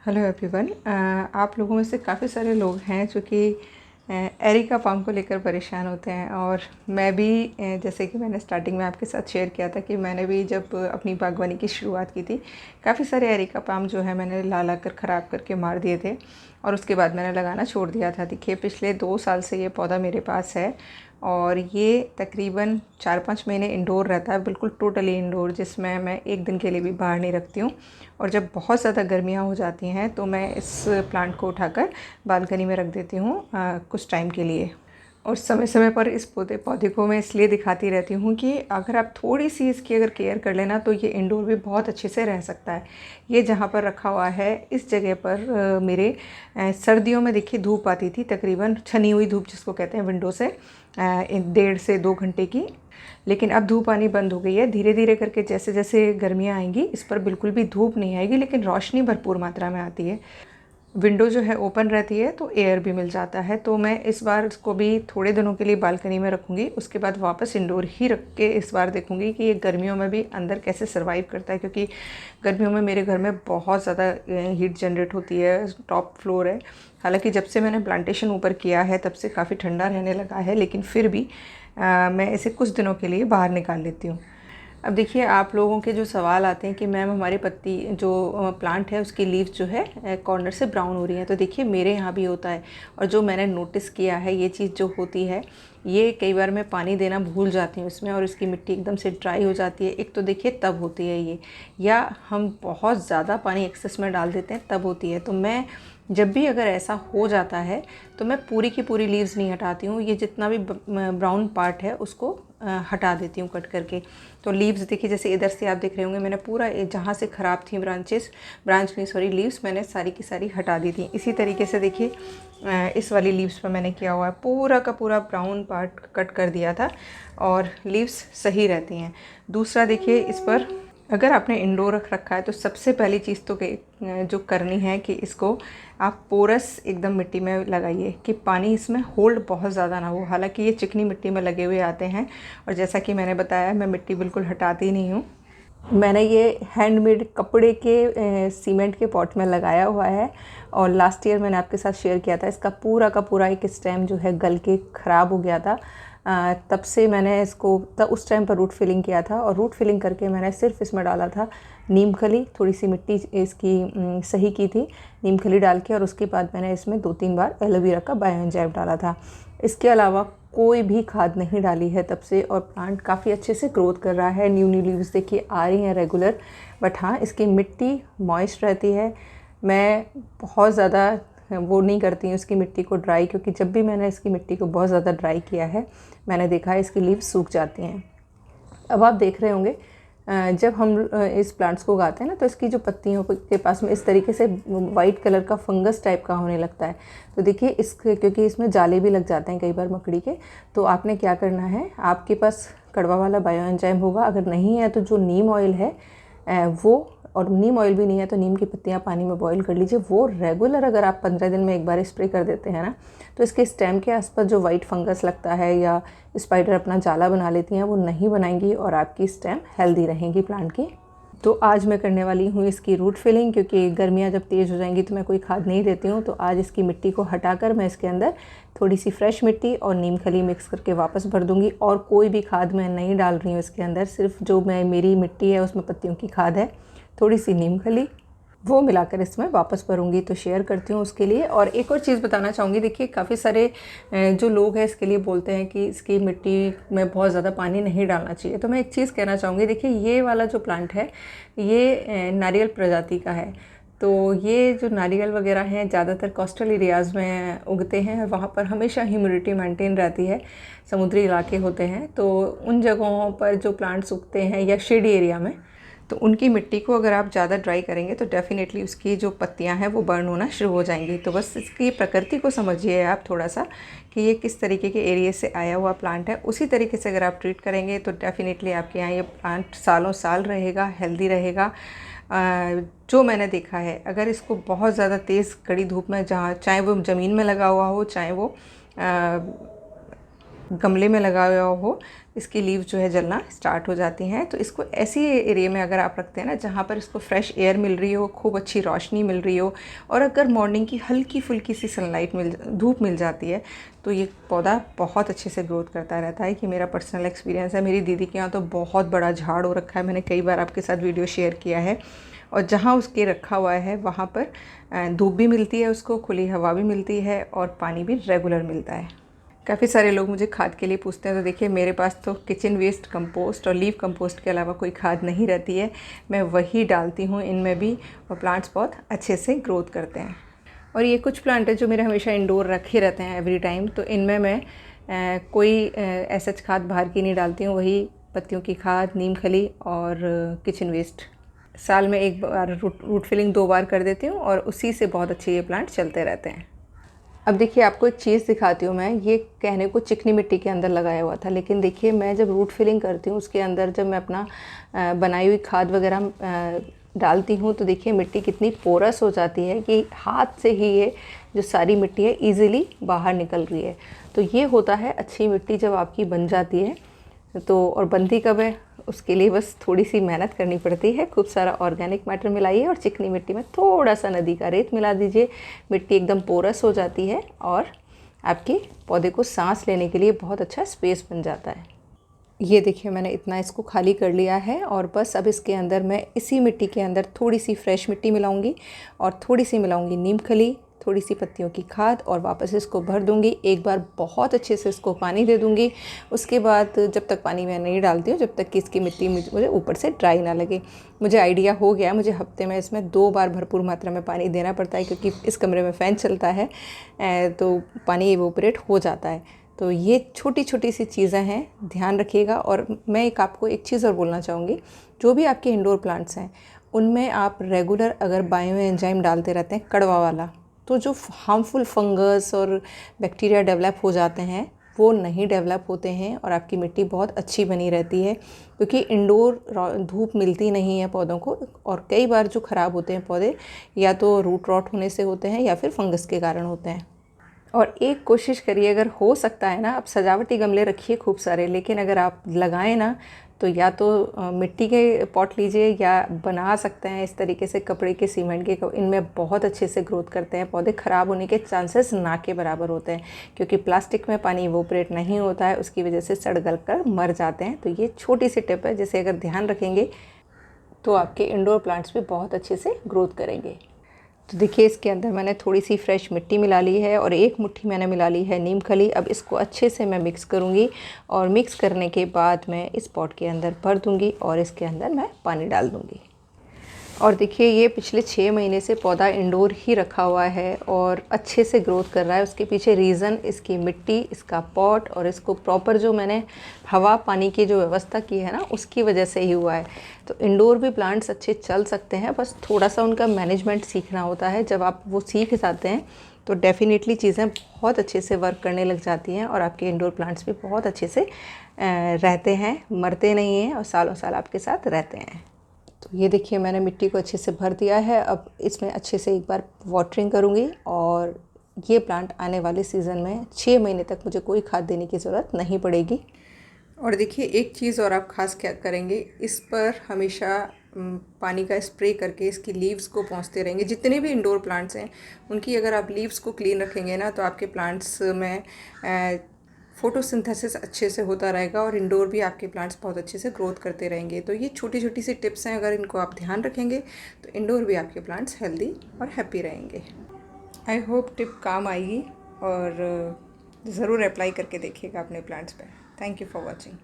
Hello everyone. आप लोगों में से काफ़ी सारे लोग हैं जो कि एरिका पाम को लेकर परेशान होते हैं और मैं भी जैसे कि मैंने स्टार्टिंग में आपके साथ शेयर किया था कि मैंने भी जब अपनी बागवानी की शुरुआत की थी, काफ़ी सारे एरिका पाम जो है मैंने ला कर ख़राब करके मार दिए थे और उसके बाद मैंने लगाना छोड़ दिया था। देखिए, पिछले 2 साल से ये पौधा मेरे पास है और ये तकरीबन 4-5 महीने इंडोर रहता है, बिल्कुल टोटली इंडोर, जिसमें मैं एक दिन के लिए भी बाहर नहीं रखती हूँ। और जब बहुत ज़्यादा गर्मियाँ हो जाती हैं तो मैं इस प्लांट को उठाकर बालकनी में रख देती हूँ कुछ टाइम के लिए। और समय समय पर इस पौधे को मैं इसलिए दिखाती रहती हूँ कि अगर आप थोड़ी सी इसकी अगर केयर कर लेना तो ये इंडोर भी बहुत अच्छे से रह सकता है। ये जहाँ पर रखा हुआ है इस जगह पर मेरे सर्दियों में देखिए धूप आती थी, तकरीबन छनी हुई धूप जिसको कहते हैं विंडो से 1.5 से 2 घंटे की। लेकिन अब धूप आनी बंद हो गई है। धीरे धीरे करके जैसे जैसे गर्मियाँ आएंगी इस पर बिल्कुल भी धूप नहीं आएगी, लेकिन रोशनी भरपूर मात्रा में आती है। विंडो जो है ओपन रहती है तो एयर भी मिल जाता है। तो मैं इस बार इसको भी थोड़े दिनों के लिए बालकनी में रखूँगी, उसके बाद वापस इंडोर ही रख के इस बार देखूँगी कि ये गर्मियों में भी अंदर कैसे सर्वाइव करता है, क्योंकि गर्मियों में मेरे घर में बहुत ज़्यादा हीट जनरेट होती है। टॉप फ्लोर है, हालांकि जब से मैंने प्लांटेशन ऊपर किया है तब से काफ़ी ठंडा रहने लगा है, लेकिन फिर भी मैं इसे कुछ दिनों के लिए बाहर निकाल लेती हूँ। अब देखिए, आप लोगों के जो सवाल आते हैं कि मैम हमारी पत्ती जो प्लांट है उसकी लीव्स जो है कॉर्नर से ब्राउन हो रही हैं, तो देखिए मेरे यहाँ भी होता है। और जो मैंने नोटिस किया है ये चीज़ जो होती है, ये कई बार मैं पानी देना भूल जाती हूँ इसमें और इसकी मिट्टी एकदम से ड्राई हो जाती है। एक तो देखिए तब होती है ये, या हम बहुत ज़्यादा पानी एक्सेस में डाल देते हैं तब होती है। तो मैं जब भी अगर ऐसा हो जाता है तो मैं पूरी की पूरी लीव्स नहीं हटाती हूँ, ये जितना भी ब्राउन पार्ट है उसको हटा देती हूँ कट करके। तो लीव्स देखिए, जैसे इधर से आप देख रहे होंगे मैंने पूरा जहाँ से ख़राब थी ब्रांच नहीं सॉरी लीव्स, मैंने सारी की सारी हटा दी थी। इसी तरीके से देखिए इस वाली लीव्स पर मैंने किया हुआ है, पूरा का पूरा ब्राउन पार्ट कट कर दिया था और लीव्स सही रहती हैं। दूसरा देखिए, इस पर अगर आपने इंडोर रख रखा है तो सबसे पहली चीज़ तो जो करनी है कि इसको आप पोरस एकदम मिट्टी में लगाइए कि पानी इसमें होल्ड बहुत ज़्यादा ना हो। हालांकि ये चिकनी मिट्टी में लगे हुए आते हैं और जैसा कि मैंने बताया मैं मिट्टी बिल्कुल हटाती नहीं हूँ। मैंने ये हैंडमेड कपड़े के सीमेंट के पॉट में लगाया हुआ है और लास्ट ईयर मैंने आपके साथ शेयर किया था, इसका पूरा का पूरा एक स्टेम जो है गल के ख़राब हो गया था। तब से मैंने इसको उस टाइम पर रूट फिलिंग किया था और रूट फिलिंग करके मैंने सिर्फ इसमें डाला था नीम खली, थोड़ी सी मिट्टी इसकी सही की थी नीम खली डाल के, और उसके बाद मैंने इसमें 2-3 बार एलोवेरा का बायो एंजाइम डाला था। इसके अलावा कोई भी खाद नहीं डाली है तब से और प्लांट काफ़ी अच्छे से ग्रोथ कर रहा है। न्यू लीव्स देखिए आ रही हैं रेगुलर, बट हाँ इसकी मिट्टी मॉइस्ट रहती है। मैं बहुत ज़्यादा वो नहीं करती हूँ इसकी मिट्टी को ड्राई, क्योंकि जब भी मैंने इसकी मिट्टी को बहुत ज़्यादा ड्राई किया है मैंने देखा है इसकी लीव्स सूख जाती हैं। अब आप देख रहे होंगे जब हम इस प्लांट्स को उगाते हैं ना तो इसकी जो पत्तियों के पास में इस तरीके से वाइट कलर का फंगस टाइप का होने लगता है। तो देखिए इसके, क्योंकि इसमें जाले भी लग जाते हैं कई बार मकड़ी के, तो आपने क्या करना है, आपके पास कड़वा वाला बायो एंजाइम होगा, अगर नहीं है तो जो नीम ऑयल है वो, और नीम ऑयल भी नहीं है तो नीम की पत्तियां पानी में बॉईल कर लीजिए। वो रेगुलर अगर आप 15 दिन में एक बार स्प्रे कर देते हैं ना तो इसके स्टेम के आसपास जो वाइट फंगस लगता है या स्पाइडर अपना जाला बना लेती हैं वो नहीं बनाएंगी और आपकी स्टेम हेल्दी रहेंगी प्लांट की। तो आज मैं करने वाली हूँ इसकी रूट फिलिंग, क्योंकि गर्मियाँ जब तेज़ हो जाएंगी तो मैं कोई खाद नहीं देती हूँ। तो आज इसकी मिट्टी को हटाकर मैं इसके अंदर थोड़ी सी फ्रेश मिट्टी और नीम खली मिक्स करके वापस भर दूँगी और कोई भी खाद मैं नहीं डाल रही हूँ इसके अंदर। सिर्फ जो मेरी मिट्टी है उसमें पत्तियों की खाद है, थोड़ी सी नीम खली, वो मिलाकर इसमें वापस भरूंगी। तो शेयर करती हूँ उसके लिए। और एक और चीज़ बताना चाहूँगी, देखिए काफ़ी सारे जो लोग हैं इसके लिए बोलते हैं कि इसकी मिट्टी में बहुत ज़्यादा पानी नहीं डालना चाहिए। तो मैं एक चीज़ कहना चाहूँगी, देखिए ये वाला जो प्लांट है ये नारियल प्रजाति का है। तो ये जो नारियल वगैरह हैं ज़्यादातर कोस्टल एरियाज़ में उगते हैं और वहाँ पर हमेशा ह्यूमिडिटी मेंटेन रहती है, समुद्री इलाके होते हैं। तो उन जगहों पर जो प्लांट्स उगते हैं या शेडी एरिया में, तो उनकी मिट्टी को अगर आप ज़्यादा ड्राई करेंगे तो डेफ़िनेटली उसकी जो पत्तियां हैं वो बर्न होना शुरू हो जाएंगी। तो बस इसकी प्रकृति को समझिए आप थोड़ा सा कि ये किस तरीके के एरिया से आया हुआ प्लांट है। उसी तरीके से अगर आप ट्रीट करेंगे तो डेफ़िनेटली आपके यहाँ ये प्लांट सालों साल रहेगा, हेल्दी रहेगा। जो मैंने देखा है, अगर इसको बहुत ज़्यादा तेज़ कड़ी धूप में, जहाँ चाहे वो ज़मीन में लगा हुआ हो चाहे वो गमले में लगाया हुआ हो, इसकी लीव जो है जलना स्टार्ट हो जाती हैं। तो इसको ऐसी एरिया में अगर आप रखते हैं ना जहाँ पर इसको फ्रेश एयर मिल रही हो, खूब अच्छी रोशनी मिल रही हो, और अगर मॉर्निंग की हल्की फुल्की सी सनलाइट धूप मिल जाती है तो ये पौधा बहुत अच्छे से ग्रोथ करता रहता है। कि मेरा पर्सनल एक्सपीरियंस है। मेरी दीदी के यहाँ तो बहुत बड़ा झाड़ हो रखा है, मैंने कई बार आपके साथ वीडियो शेयर किया है। और जहाँ उसके रखा हुआ है वहाँ पर धूप भी मिलती है, उसको खुली हवा भी मिलती है और पानी भी रेगुलर मिलता है। काफ़ी सारे लोग मुझे खाद के लिए पूछते हैं, तो देखिए मेरे पास तो किचन वेस्ट कंपोस्ट और लीव कंपोस्ट के अलावा कोई खाद नहीं रहती है, मैं वही डालती हूँ इनमें भी, और प्लांट्स बहुत अच्छे से ग्रोथ करते हैं। और ये कुछ प्लांट है जो मेरे हमेशा इंडोर रखे रहते हैं एवरी टाइम, तो इनमें मैं कोई ऐसा खाद बाहर की नहीं डालती हूँ, वही पत्तियों की खाद, नीम खली और किचन वेस्ट। साल में एक बार रूट फिलिंग 2 बार कर देती हूँ और उसी से बहुत अच्छे ये प्लांट चलते रहते हैं। अब देखिए आपको एक चीज़ दिखाती हूँ मैं, ये कहने को चिकनी मिट्टी के अंदर लगाया हुआ था, लेकिन देखिए मैं जब रूट फिलिंग करती हूँ उसके अंदर जब मैं अपना बनाई हुई खाद वगैरह डालती हूँ तो देखिए मिट्टी कितनी पोरस हो जाती है कि हाथ से ही ये जो सारी मिट्टी है ईज़िली बाहर निकल रही है। तो ये होता है अच्छी मिट्टी जब आपकी बन जाती है। तो और बनती कब है, उसके लिए बस थोड़ी सी मेहनत करनी पड़ती है। खूब सारा ऑर्गेनिक मैटर मिलाइए और चिकनी मिट्टी में थोड़ा सा नदी का रेत मिला दीजिए, मिट्टी एकदम पोरस हो जाती है और आपके पौधे को सांस लेने के लिए बहुत अच्छा स्पेस बन जाता है। ये देखिए मैंने इतना इसको खाली कर लिया है और बस अब इसके अंदर मैं इसी मिट्टी के अंदर थोड़ी सी फ्रेश मिट्टी मिलाऊंगी और थोड़ी सी मिलाऊंगी नीम खली, थोड़ी सी पत्तियों की खाद और वापस इसको भर दूंगी। एक बार बहुत अच्छे से इसको पानी दे दूंगी। उसके बाद जब तक पानी मैं नहीं डालती हूँ, जब तक कि इसकी मिट्टी मुझे ऊपर से ड्राई ना लगे। मुझे आइडिया हो गया, मुझे हफ्ते में इसमें 2 बार भरपूर मात्रा में पानी देना पड़ता है, क्योंकि इस कमरे में फ़ैन चलता है तो पानी इवोपरेट हो जाता है। तो ये छोटी छोटी सी चीज़ें हैं, ध्यान रखिएगा। और मैं आपको एक चीज़ और बोलना चाहूँगी, जो भी आपके इंडोर प्लांट्स हैं उनमें आप रेगुलर अगर बायो एंजाइम डालते रहते हैं कड़वा वाला, तो जो हार्मफुल फंगस और बैक्टीरिया डेवलप हो जाते हैं वो नहीं डेवलप होते हैं और आपकी मिट्टी बहुत अच्छी बनी रहती है। क्योंकि इंडोर धूप मिलती नहीं है पौधों को, और कई बार जो ख़राब होते हैं पौधे या तो रूट रॉट होने से होते हैं या फिर फंगस के कारण होते हैं। और एक कोशिश करिए, अगर हो सकता है ना, आप सजावटी गमले रखिए खूब सारे, लेकिन अगर आप लगाएं ना तो या तो मिट्टी के पॉट लीजिए या बना सकते हैं इस तरीके से कपड़े के, सीमेंट के, इनमें बहुत अच्छे से ग्रोथ करते हैं। पौधे ख़राब होने के चांसेस ना के बराबर होते हैं, क्योंकि प्लास्टिक में पानी इवोपरेट नहीं होता है, उसकी वजह से सड़ गल कर मर जाते हैं। तो ये छोटी सी टिप है जिसे अगर ध्यान रखेंगे तो आपके इंडोर प्लांट्स भी बहुत अच्छे से ग्रोथ करेंगे। तो देखिए इसके अंदर मैंने थोड़ी सी फ्रेश मिट्टी मिला ली है और 1 मुट्ठी मैंने मिला ली है नीम खली। अब इसको अच्छे से मैं मिक्स करूँगी और मिक्स करने के बाद मैं इस पॉट के अंदर भर दूँगी और इसके अंदर मैं पानी डाल दूँगी। और देखिए ये पिछले 6 महीने से पौधा इंडोर ही रखा हुआ है और अच्छे से ग्रोथ कर रहा है। उसके पीछे रीज़न इसकी मिट्टी, इसका पॉट और इसको प्रॉपर जो मैंने हवा पानी की जो व्यवस्था की है ना, उसकी वजह से ही हुआ है। तो इंडोर भी प्लांट्स अच्छे चल सकते हैं, बस थोड़ा सा उनका मैनेजमेंट सीखना होता है। जब आप वो सीख जाते हैं तो डेफ़िनेटली चीज़ें बहुत अच्छे से वर्क करने लग जाती हैं और आपके इंडोर प्लांट्स भी बहुत अच्छे से रहते हैं, मरते नहीं हैं और सालों साल आपके साथ रहते हैं। तो ये देखिए मैंने मिट्टी को अच्छे से भर दिया है। अब इसमें अच्छे से एक बार वाटरिंग करूँगी और ये प्लांट आने वाले सीज़न में 6 महीने तक मुझे कोई खाद देने की ज़रूरत नहीं पड़ेगी। और देखिए एक चीज़ और आप ख़ास क्या करेंगे, इस पर हमेशा पानी का स्प्रे करके इसकी लीव्स को पोंछते रहेंगे। जितने भी इंडोर प्लांट्स हैं उनकी अगर आप लीव्स को क्लीन रखेंगे ना, तो आपके प्लांट्स में फोटोसिंथेसिस अच्छे से होता रहेगा और इंडोर भी आपके प्लांट्स बहुत अच्छे से ग्रोथ करते रहेंगे। तो ये छोटी छोटी सी टिप्स हैं, अगर इनको आप ध्यान रखेंगे तो इंडोर भी आपके प्लांट्स हेल्दी और हैप्पी रहेंगे। आई होप टिप काम आएगी और ज़रूर अप्लाई करके देखिएगा अपने प्लांट्स पे। Thank you for watching.